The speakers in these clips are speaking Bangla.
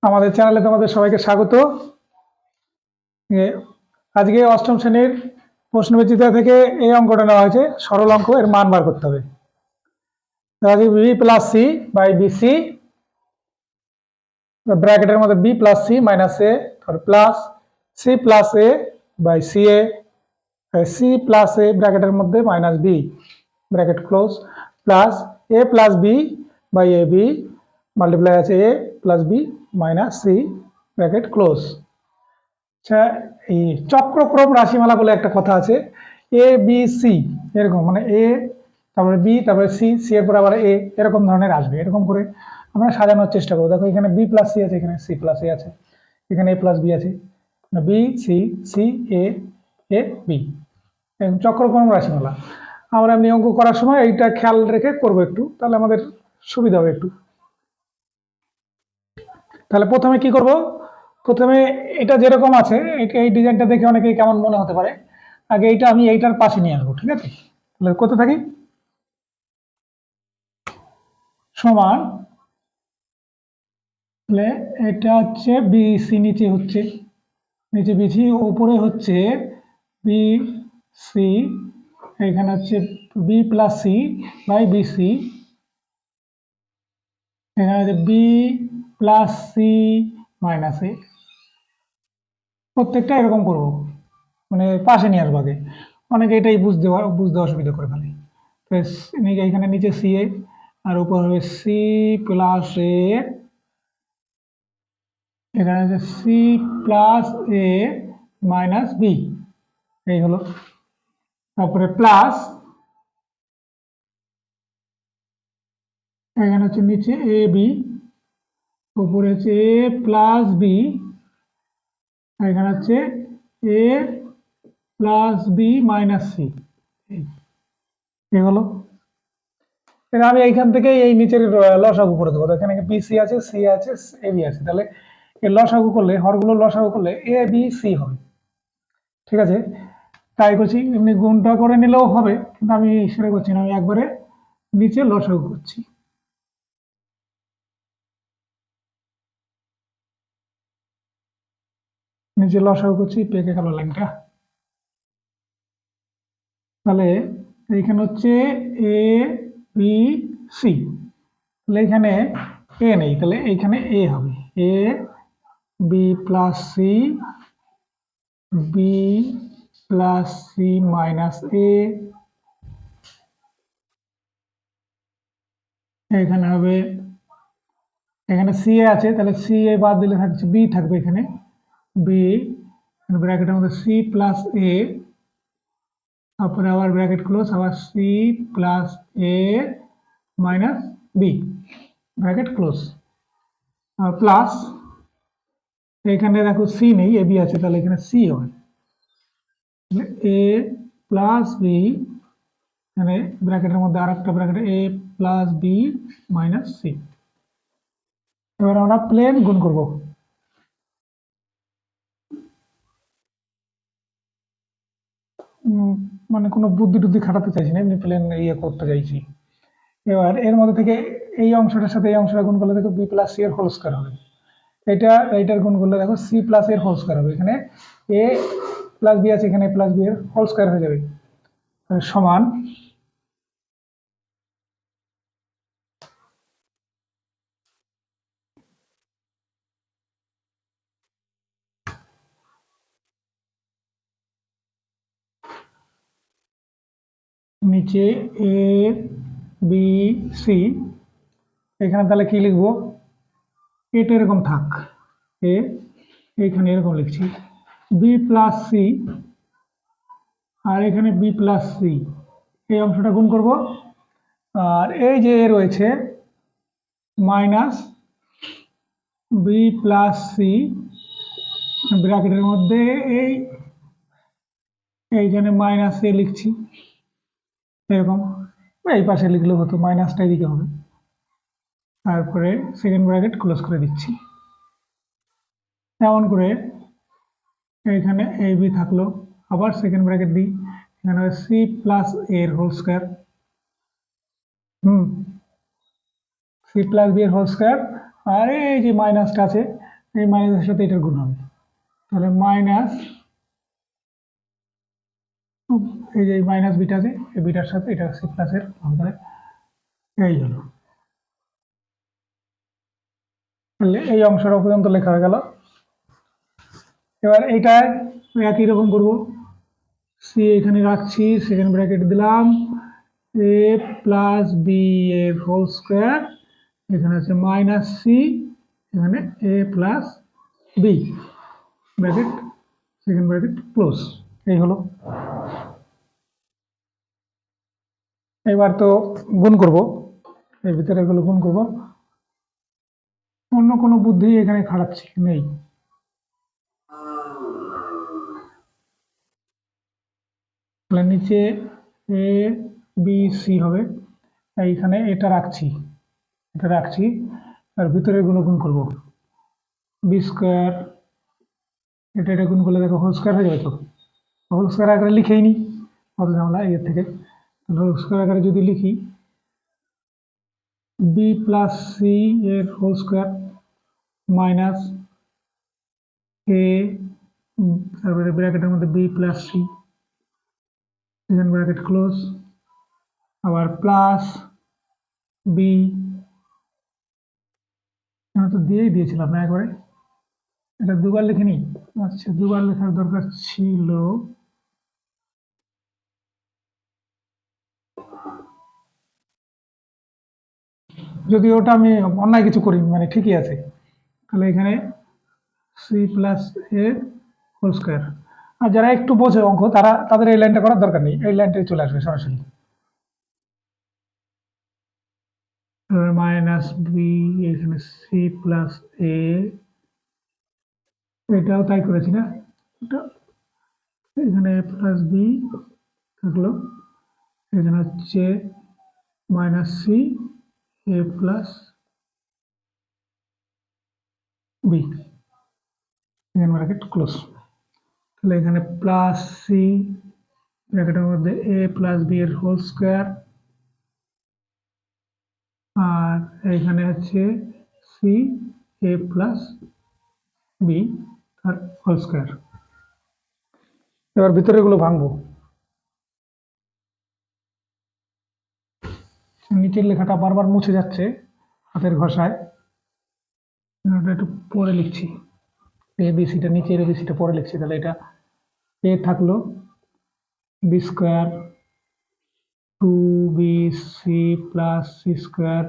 আমাদের চ্যানেলে তোমাদের সবাইকে স্বাগত। আজকে অষ্টম শ্রেণীর প্রশ্নবিচিত্রা থেকে এই অঙ্কটা নেওয়া হয়েছে, সরল অঙ্ক, এর মান বার করতে হবে। B plus C by B C, ব্র্যাকেটের মধ্যে B plus C minus A, plus C plus A by C A, C plus A ব্র্যাকেটের মধ্যে minus B bracket close, plus A plus B by A B multiply আছে A plus B minus C bracket close. আচ্ছা, এই চক্রক্রম রাশিমালা বলে একটা কথা আছে, এ বি সি এরকম, মানে এ তারপরে বি তারপরে সি, সি এর পর আবার এ, এরকম ধরনের আসবে। এরকম করে আমরা সাজানোর চেষ্টা করবো। দেখো এখানে বি প্লাস সি আছে, এখানে সি প্লাস এ আছে, এখানে এ প্লাস বি আছে, B C C A A B, চক্রক্রম রাশিমালা। আমরা এমনি অঙ্ক করার সময় এইটা খেয়াল রেখে করবো একটু, তাহলে আমাদের সুবিধা হবে একটু। তাহলে প্রথমে কি করব, প্রথমে এটা যেরকম আছে এই ডিজাইনটা দেখে অনেকেই কেমন মনে হতে পারে, আগে এইটা আমি এইটার পাশে নিয়ে আসবো, ঠিক আছে? তাহলে কত থাকি সমান, তাহলে এটা হচ্ছে বিসি, নিচে হচ্ছে নিচে বিসি, উপরে হচ্ছে বি সি, এখানে হচ্ছে B plus C by BC, এখানে হচ্ছে B plus C minus A. প্রত্যেকটা এরকম করব, মানে পাশে নিয়ে আসবো আগে। অনেকে এটাই বুঝতে অসুবিধা করে ফেলে। তো এখানে নিচে সি এ আর উপর হবে সি প্লাস এ, এখানে হচ্ছে সি প্লাস এ মাইনাস বি, এই হলো। তারপরে প্লাস এখানে হচ্ছে নিচে এ বি, উপরে হচ্ছে এ প্লাস বি, এখানে হচ্ছে এ প্লাস বি মাইনাস সি, এই হলো। আমি এইখান থেকে এই নিচের লসাগু করে দেবো। এখানে বি সি আছে, সি আছে, এ বি আছে, তাহলে এই লসাগু করলে, হরগুলো লসাগু করলে এ বি সি হবে, ঠিক আছে? তাই করছি, এমনি গুণটা করে নিলেও হবে, কিন্তু আমি সেটা করছি না, আমি একবারে নিচে লসাগু করছি। নিচে লসাগু করছি, পেকে গেল লাইনটা। তাহলে এইখানে হচ্ছে এ বি সি, তাহলে এখানে এ নেই, তাহলে এইখানে এ হবে, A B plus C, B plus C minus A, এখানে হবে, এখানে সি এ আছে, তাহলে সি এ বাদ দিলে থাকছে বি, থাকবে এখানে বি, ব্র্যাকেটের মধ্যে সি প্লাস এ, তারপরে আবার ব্র্যাকেট ক্লোজ, আবার সি প্লাস এ মাইনাস বি ব্র্যাকেট ক্লোজ, আর প্লাস এখানে দেখো সি নেই, এ বি আছে, তাহলে এখানে সি হবে, এ প্লাস বি, এখানে ব্র্যাকেটের মধ্যে আর একটা ব্র্যাকেট, এ প্লাস বি মাইনাস সি। এবার আমরা প্লেন গুণ করব। মানে কোনো বুদ্ধি টুদ্ধি খাটাতে চাইছি না, এমনি প্লেন ইয়ে করতে চাইছি। এবার এর মধ্যে থেকে এই অংশটার সাথে এই অংশটা গুণ করলে দেখো বি প্লাস সি এর হোল স্কয়ার হবে, এইটার গুণ করলে দেখো সি প্লাস এর হোল স্কয়ার হবে, এখানে এ প্লাস বি আছে, এখানে প্লাস বি এর হোল স্কয়ার হয়ে যাবে, সমান নিচে এ বি সি, এখানে তাহলে কি লিখবো, এটা এরকম থাক, এ এখানে এরকম লিখছি, বি প্লাস সি, আর এখানে বি প্লাস সি, এই অংশটা গুণ করব, আর এই যে রয়েছে মাইনাস বি প্লাস সি ব্র্যাকেটের মধ্যে এইখানে মাইনাস এ লিখছি, এরকম এই পাশে লিখলেও হতো, মাইনাসটা এদিকে হবে, তারপরে সেকেন্ড ব্র্যাকেট ক্লোজ করে দিচ্ছি। এমন করে এখানে এ বি থাকলো, আবার সেকেন্ড ব্র্যাকেট দিই, এখানে সি প্লাস এর whole square, C plus B এর হোল স্কয়ার, আর এই যে মাইনাসটা আছে, এই মাইনাসের সাথে এটার গুণ হবে, তাহলে মাইনাস, এই যে মাইনাস বিটা আছে, এই বিটার সাথে এটা সি প্লাসের আমাদের এই হলো। তাহলে এই অংশটা পর্যন্ত লেখা হয়ে গেল। এবার এইটায় একই রকম করবো, সি এখানে রাখছি, সেকেন্ড ব্র্যাকেট দিলাম, এ প্লাস বি এর হোল স্কোয়ার, এখানে আছে মাইনাস সি, এখানে A plus B, bracket second bracket close. এই হলো। এবার তো গুণ করব, এর ভিতরে এগুলো গুণ করব, অন্য কোনো বুদ্ধি এখানে খাটাচ্ছি নেই। তাহলে নিচে এ বি সি হবে, এইখানে এটা রাখছি, এটা রাখছি, আর ভিতরে এগুলো গুণ করব, বি স্কোয়ার, এটা গুণ করলে দেখো হোল স্কোয়ার হয়ে যাবে। তো হোল স্কোয়ার আকারে লিখেই নি, কত ঝামেলা এর থেকে। হোল স্কোয়ার আকারে যদি লিখি, বি প্লাস সি এর হোল স্কোয়ার মাইনাস এ, তারপরে ব্র্যাকেটের মধ্যে B plus C, second bracket close, আবার প্লাস বি, আমি তো দিয়েই দিয়েছিলাম না একবারে, এটা দুবার লিখে নিই। আচ্ছা, দুবার লেখার দরকার ছিল, যদি ওটা আমি অন্যায় কিছু করি, মানে ঠিকই আছে। তাহলে এখানে সি প্লাস এ হোল স্কোয়ার, আর যারা একটু বোঝে অঙ্ক তারা, তাদের এই লাইনটা করার দরকার নেই, এই লাইনটাই চলে আসবে সরাসরি। মাইনাস বি, এখানে সি প্লাস এ, এটাও তাই করেছি না, এটা এখানে প্লাস বি থাকলো, এখানে হচ্ছে minus c a plus B, এখানে ব্র্যাকেট ক্লোজ। তাহলে এখানে প্লাস সি, ব্র্যাকেটের মধ্যে এ প্লাস বি এর হোল স্কোয়ার, আর এখানে হচ্ছে C a plus B R whole square. এবার ভিতরে এগুলো ভাঙবো, নিচের লেখাটা বারবার মুছে যাচ্ছে হাতের ঘষায়, এটা একটু পরে লিখছি, এ বি সিটা নিচের এ বি সিটা পরে লিখছি। তাহলে এটা এ থাকলো b square two b c plus c square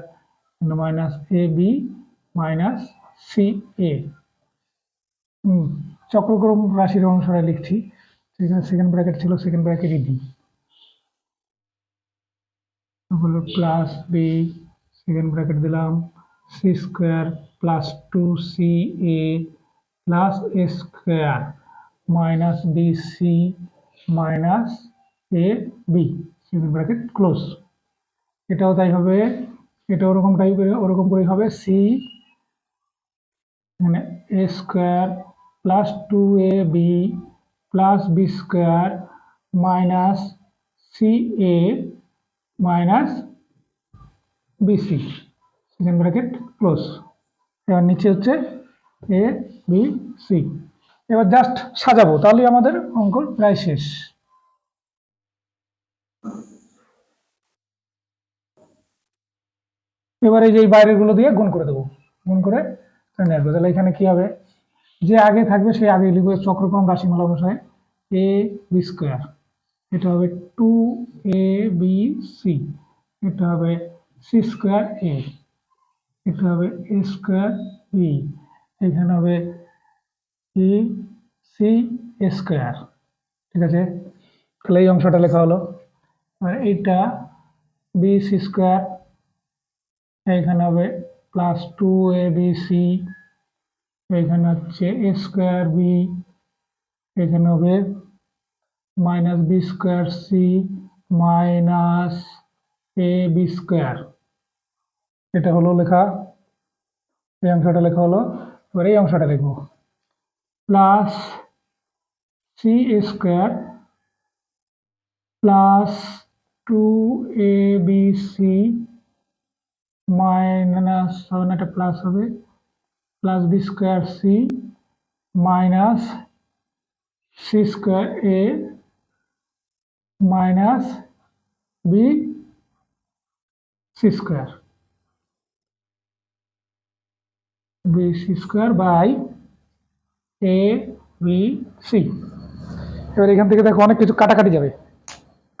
minus a b minus c a, চক্রক্রম রাশির অনুসারে লিখছি, সেখানে সেকেন্ড ব্র্যাকেট ছিল, সেকেন্ড ব্র্যাকেটই দিই, হলো প্লাস বি, সেকেন্ড ব্র্যাকেট দিলাম, c square plus two c a plus a square minus B c minus a b, second bracket close. এটাও তাই হবে, এটা ওরকম টাইপের, ওরকম করেই হবে, সি মানে a square plus two A B plus B square minus c a minus b c, second bracket close. এবার নিচে হচ্ছে এ বি সি। এবার জাস্ট সাজাবো, তাহলে আমাদের অঙ্ক প্রায় শেষ। এবার এই যে বাইরের গুলো দিয়ে গুণ করে দেবো, গুণ করে নেবো। তাহলে এখানে কি হবে, যে আগে থাকবে সে আগে লিখবে চক্রক্রম রাশিমালা অনুসারে, এ বি স্কোয়ার, এটা হবে টু এ বি সি, এটা হবে সি স্কোয়ার এ, এটা হবে এ স্কোয়ার বি, এখানে হবে ই সি স্কোয়ার। ঠিক আছে, তাহলে এই অংশটা লেখা হলো। আর এইটা বি সি স্কোয়ার, এখানে হবে plus two A B C, এখানে হচ্ছে এ স্কোয়ার বি, এখানে হবে minus B square C minus a b square. এটা হলো লেখা, এই অংশটা লেখা হলো। এবার এই অংশটা লিখবো, plus c square plus two A B c minus 7 একটা প্লাস হবে, plus B square C minus c square a minus B C square by A B c. এবার এখান থেকে দেখো অনেক কিছু কাটাকাটি যাবে,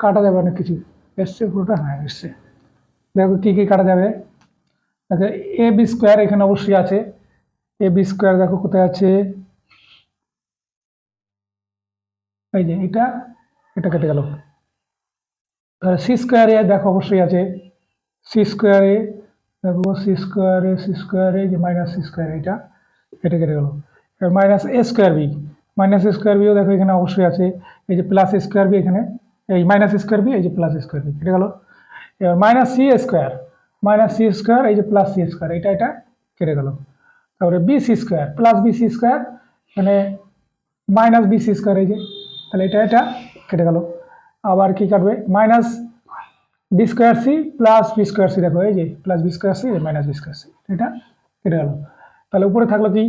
কাটা যাবে অনেক কিছু। এসছে পুরোটা? হ্যাঁ এসছে। দেখো কি কি কাটা যাবে। দেখো এ বি স্কোয়ার এখানে অবশ্যই আছে, এ বি স্কোয়ার দেখো কোথায় আছে, এই যে এটা, এটা কেটে গেল। সি স্কোয়ারে দেখো অবশ্যই আছে, সি স্কোয়ারে দেখো সি স্কোয়ারে যে মাইনাস সি স্কোয়ার, এটা এটা কেটে গেল। এবার minus a square b, minus square বিও দেখো এখানে অবশ্যই আছে, এই যে প্লাস স্কোয়ার বি এখানে, এই মাইনাস স্কোয়ার বি, এই যে প্লাস স্কোয়ার বি কেটে গেল। এবার মাইনাস সি স্কোয়ার এই যে প্লাস সি স্কোয়ার, এটা এটা কেটে গেল। তারপরে B C square plus B C square, মানে মাইনাস বি সি স্কোয়ার, এই যে, তাহলে এটা এটা কেটে গেল। আবার কি কাটবে, minus B square C plus B square C, দেখো এই যে plus B square C minus B square C, এটা কেটে গেল। তাহলে উপরে থাকলো কি,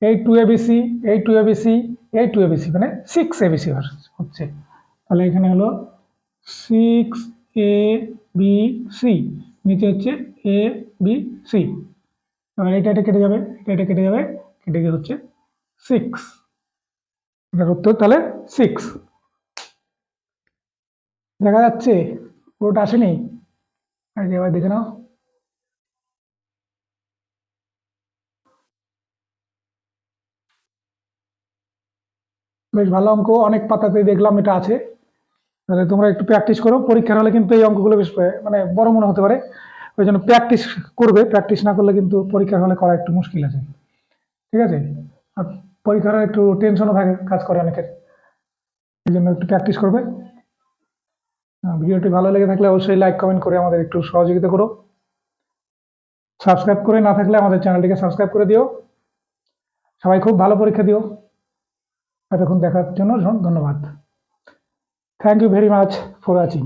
এই টু এ বি সি, এই টু এ বি সি, এই টু এ বি সি, মানে 6 ABC হচ্ছে। তাহলে এখানে হলো 6 ABC, নিচে হচ্ছে এ বি সি। এবার এটা এটা কেটে যাবে, এটা কেটে যাবে, কেটে গিয়ে হচ্ছে 6। এটার উত্তর তাহলে 6। দেখা যাচ্ছে পুরোটা আসেনি, এবার দেখে নাও। বেশ ভালো অঙ্ক, অনেক পাতাতে দেখলাম এটা আছে। তাহলে তোমরা একটু প্র্যাকটিস করো, পরীক্ষার হলে কিন্তু এই অঙ্কগুলো বেশ মানে বড় মনে হতে পারে, ওই জন্য প্র্যাকটিস করবে। প্র্যাকটিস না করলে কিন্তু পরীক্ষার হলে করা একটু মুশকিল আছে, ঠিক আছে? আর পরীক্ষার হলে একটু টেনশনও থাকে, কাজ করে অনেকের, এই জন্য একটু প্র্যাকটিস করবে। ভিডিওটি ভালো লেগে থাকলে অবশ্যই লাইক কমেন্ট করে আমাদের একটু সহযোগিতা করো। সাবস্ক্রাইব করে না থাকলে আমাদের চ্যানেলটিকে সাবস্ক্রাইব করে দিও। সবাই খুব ভালো পরীক্ষা দিও। এতক্ষণ দেখার জন্য ধন্যবাদ। Thank you very much for watching.